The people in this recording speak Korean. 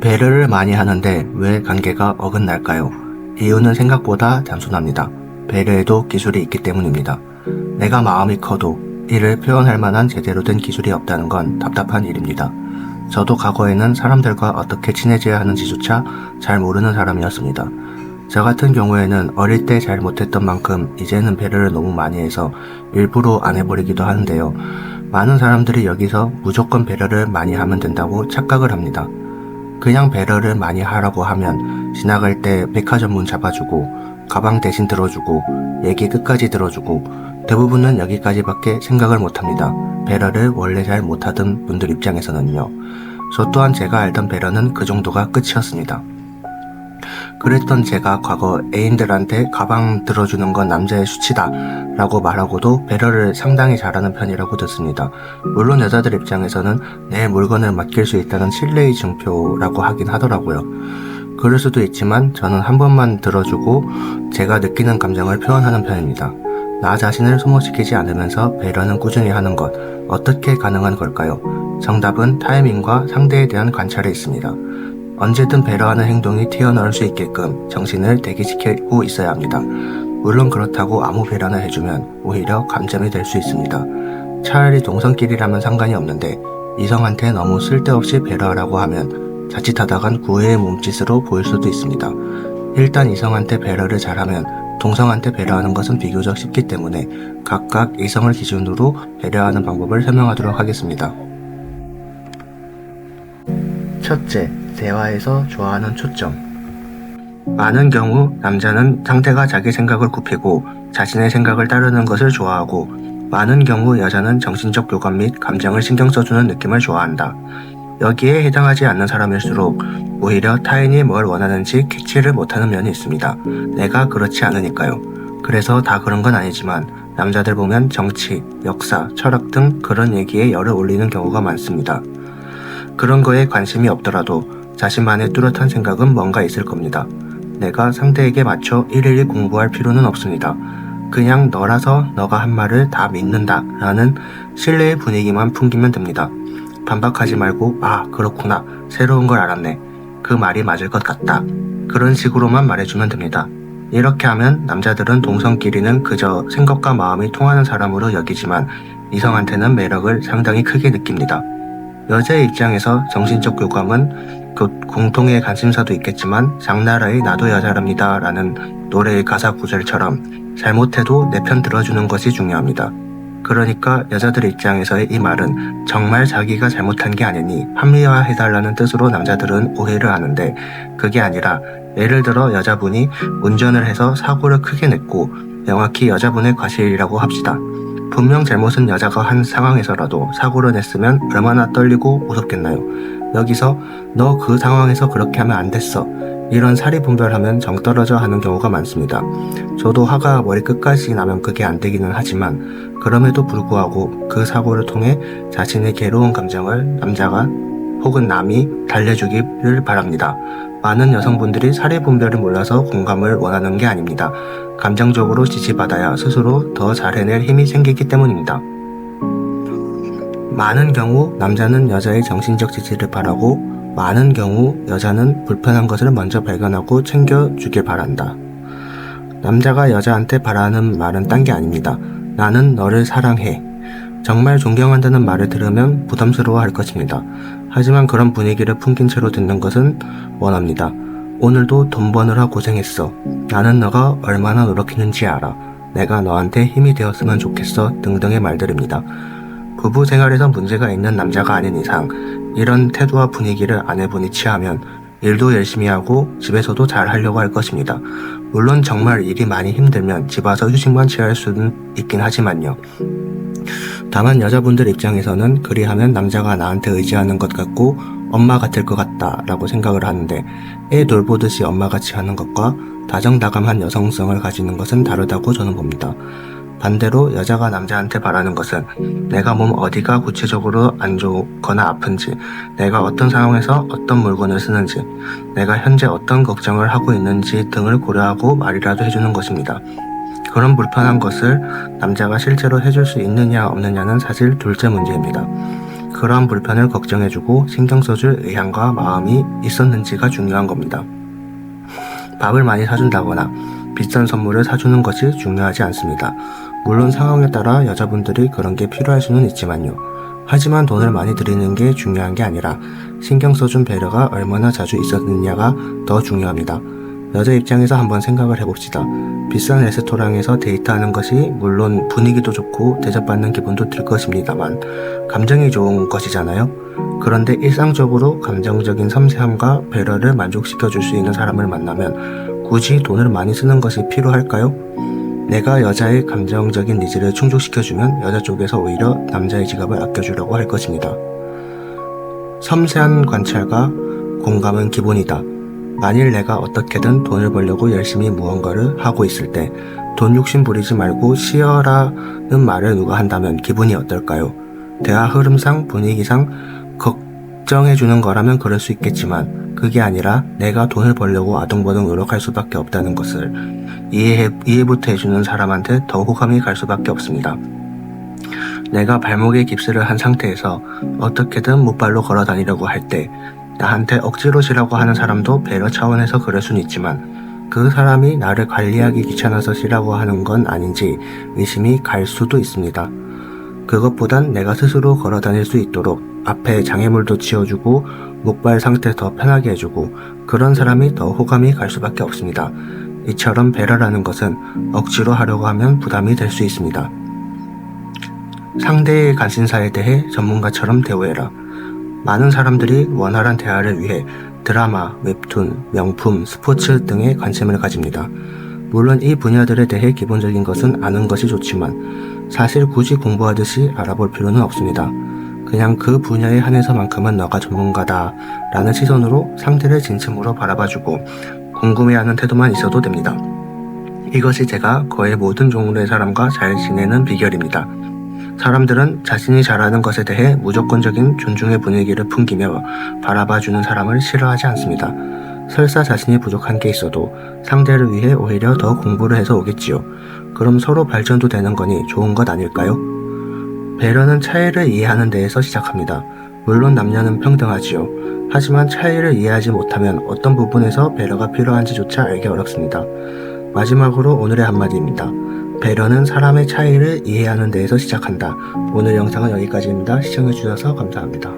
배려를 많이 하는데 왜 관계가 어긋날까요? 이유는 생각보다 단순합니다. 배려에도 기술이 있기 때문입니다. 내가 마음이 커도 이를 표현할 만한 제대로 된 기술이 없다는 건 답답한 일입니다. 저도 과거에는 사람들과 어떻게 친해져야 하는지조차 잘 모르는 사람이었습니다. 저 같은 경우에는 어릴 때 잘 못했던 만큼 이제는 배려를 너무 많이 해서 일부러 안 해버리기도 하는데요. 많은 사람들이 여기서 무조건 배려를 많이 하면 된다고 착각을 합니다. 그냥 배려를 많이 하라고 하면 지나갈 때 백화점 문 잡아주고 가방 대신 들어주고 얘기 끝까지 들어주고 대부분은 여기까지밖에 생각을 못합니다. 배려를 원래 잘 못하던 분들 입장에서는요. 저 또한 제가 알던 배려는 그 정도가 끝이었습니다. 그랬던 제가 과거 애인들한테 가방 들어주는 건 남자의 수치다 라고 말하고도 배려를 상당히 잘하는 편이라고 듣습니다. 물론 여자들 입장에서는 내 물건을 맡길 수 있다는 신뢰의 증표라고 하긴 하더라고요. 그럴 수도 있지만 저는 한 번만 들어주고 제가 느끼는 감정을 표현하는 편입니다. 나 자신을 소모시키지 않으면서 배려는 꾸준히 하는 것, 어떻게 가능한 걸까요? 정답은 타이밍과 상대에 대한 관찰에 있습니다. 언제든 배려하는 행동이 튀어나올 수 있게끔 정신을 대기시키고 있어야 합니다. 물론 그렇다고 아무 배려나 해주면 오히려 감점이 될 수 있습니다. 차라리 동성끼리라면 상관이 없는데 이성한테 너무 쓸데없이 배려하라고 하면 자칫하다간 구애의 몸짓으로 보일 수도 있습니다. 일단 이성한테 배려를 잘하면 동성한테 배려하는 것은 비교적 쉽기 때문에 각각 이성을 기준으로 배려하는 방법을 설명하도록 하겠습니다. 첫째, 대화에서 좋아하는 초점. 많은 경우 남자는 상대가 자기 생각을 굽히고 자신의 생각을 따르는 것을 좋아하고 많은 경우 여자는 정신적 교감 및 감정을 신경 써주는 느낌을 좋아한다. 여기에 해당하지 않는 사람일수록 오히려 타인이 뭘 원하는지 캐치를 못하는 면이 있습니다. 내가 그렇지 않으니까요. 그래서 다 그런 건 아니지만 남자들 보면 정치, 역사, 철학 등 그런 얘기에 열을 올리는 경우가 많습니다. 그런 거에 관심이 없더라도 자신만의 뚜렷한 생각은 뭔가 있을 겁니다. 내가 상대에게 맞춰 일일이 공부할 필요는 없습니다. 그냥 너라서 너가 한 말을 다 믿는다 라는 신뢰의 분위기만 풍기면 됩니다. 반박하지 말고 그렇구나, 새로운 걸 알았네, 그 말이 맞을 것 같다, 그런 식으로만 말해주면 됩니다. 이렇게 하면 남자들은 동성끼리는 그저 생각과 마음이 통하는 사람으로 여기지만 이성한테는 매력을 상당히 크게 느낍니다. 여자의 입장에서 정신적 교감은 공통의 관심사도 있겠지만 장나라의 나도 여자랍니다 라는 노래의 가사 구절처럼 잘못해도 내 편 들어주는 것이 중요합니다. 그러니까 여자들 입장에서의 이 말은 정말 자기가 잘못한 게 아니니 합리화해달라는 뜻으로 남자들은 오해를 하는데, 그게 아니라 예를 들어 여자분이 운전을 해서 사고를 크게 냈고 명확히 여자분의 과실이라고 합시다. 분명 잘못은 여자가 한 상황에서라도 사고를 냈으면 얼마나 떨리고 무섭겠나요? 여기서 너 그 상황에서 그렇게 하면 안 됐어, 이런 사리분별하면 정 떨어져 하는 경우가 많습니다. 저도 화가 머리끝까지 나면 그게 안 되기는 하지만 그럼에도 불구하고 그 사고를 통해 자신의 괴로운 감정을 남자가 혹은 남이 달래주기를 바랍니다. 많은 여성분들이 사리분별을 몰라서 공감을 원하는 게 아닙니다. 감정적으로 지지받아야 스스로 더 잘 해낼 힘이 생기기 때문입니다. 많은 경우 남자는 여자의 정신적 지지를 바라고 많은 경우 여자는 불편한 것을 먼저 발견하고 챙겨주길 바란다. 남자가 여자한테 바라는 말은 딴 게 아닙니다. 나는 너를 사랑해. 정말 존경한다는 말을 들으면 부담스러워 할 것입니다. 하지만 그런 분위기를 풍긴 채로 듣는 것은 원합니다. 오늘도 돈 버느라 고생했어. 나는 너가 얼마나 노력했는지 알아. 내가 너한테 힘이 되었으면 좋겠어 등등의 말들입니다. 부부 생활에서 문제가 있는 남자가 아닌 이상 이런 태도와 분위기를 아내분이 취하면 일도 열심히 하고 집에서도 잘 하려고 할 것입니다. 물론 정말 일이 많이 힘들면 집 와서 휴식만 취할 수는 있긴 하지만요. 다만 여자분들 입장에서는 그리하면 남자가 나한테 의지하는 것 같고 엄마 같을 것 같다 라고 생각을 하는데, 애 돌보듯이 엄마같이 하는 것과 다정다감한 여성성을 가지는 것은 다르다고 저는 봅니다. 반대로 여자가 남자한테 바라는 것은 내가 몸 어디가 구체적으로 안 좋거나 아픈지, 내가 어떤 상황에서 어떤 물건을 쓰는지, 내가 현재 어떤 걱정을 하고 있는지 등을 고려하고 말이라도 해주는 것입니다. 그런 불편한 것을 남자가 실제로 해줄 수 있느냐 없느냐는 사실 둘째 문제입니다. 그러한 불편을 걱정해주고 신경 써줄 의향과 마음이 있었는지가 중요한 겁니다. 밥을 많이 사준다거나 비싼 선물을 사주는 것이 중요하지 않습니다. 물론 상황에 따라 여자분들이 그런 게 필요할 수는 있지만요. 하지만 돈을 많이 들이는 게 중요한 게 아니라 신경 써준 배려가 얼마나 자주 있었느냐가 더 중요합니다. 여자 입장에서 한번 생각을 해봅시다. 비싼 레스토랑에서 데이트하는 것이 물론 분위기도 좋고 대접받는 기분도 들 것입니다만 감정이 좋은 것이잖아요. 그런데 일상적으로 감정적인 섬세함과 배려를 만족시켜줄 수 있는 사람을 만나면 굳이 돈을 많이 쓰는 것이 필요할까요? 내가 여자의 감정적인 니즈를 충족시켜주면 여자 쪽에서 오히려 남자의 지갑을 아껴주려고 할 것입니다. 섬세한 관찰과 공감은 기본이다. 만일 내가 어떻게든 돈을 벌려고 열심히 무언가를 하고 있을 때 돈 욕심 부리지 말고 쉬어라는 말을 누가 한다면 기분이 어떨까요? 대화 흐름상 분위기상 걱정해주는 거라면 그럴 수 있겠지만 그게 아니라 내가 돈을 벌려고 아둥바둥 노력할 수밖에 없다는 것을 이해부터 해주는 사람한테 더 호감이 갈 수밖에 없습니다. 내가 발목에 깁스를 한 상태에서 어떻게든 못발로 걸어 다니려고 할 때 나한테 억지로 쉬라고 하는 사람도 배려 차원에서 그럴 수는 있지만 그 사람이 나를 관리하기 귀찮아서 쉬라고 하는 건 아닌지 의심이 갈 수도 있습니다. 그것보단 내가 스스로 걸어 다닐 수 있도록 앞에 장애물도 치워주고 목발 상태 더 편하게 해주고 그런 사람이 더 호감이 갈 수밖에 없습니다. 이처럼 배려라는 것은 억지로 하려고 하면 부담이 될 수 있습니다. 상대의 관심사에 대해 전문가처럼 대우해라. 많은 사람들이 원활한 대화를 위해 드라마, 웹툰, 명품, 스포츠 등에 관심을 가집니다. 물론 이 분야들에 대해 기본적인 것은 아는 것이 좋지만 사실 굳이 공부하듯이 알아볼 필요는 없습니다. 그냥 그 분야에 한해서만큼은 너가 전문가다 라는 시선으로 상대를 진심으로 바라봐주고 궁금해하는 태도만 있어도 됩니다. 이것이 제가 거의 모든 종류의 사람과 잘 지내는 비결입니다. 사람들은 자신이 잘하는 것에 대해 무조건적인 존중의 분위기를 풍기며 바라봐주는 사람을 싫어하지 않습니다. 설사 자신이 부족한 게 있어도 상대를 위해 오히려 더 공부를 해서 오겠지요. 그럼 서로 발전도 되는 거니 좋은 것 아닐까요? 배려는 차이를 이해하는 데에서 시작합니다. 물론 남녀는 평등하지요. 하지만 차이를 이해하지 못하면 어떤 부분에서 배려가 필요한지조차 알기 어렵습니다. 마지막으로 오늘의 한마디입니다. 배려는 사람의 차이를 이해하는 데에서 시작한다. 오늘 영상은 여기까지입니다. 시청해주셔서 감사합니다.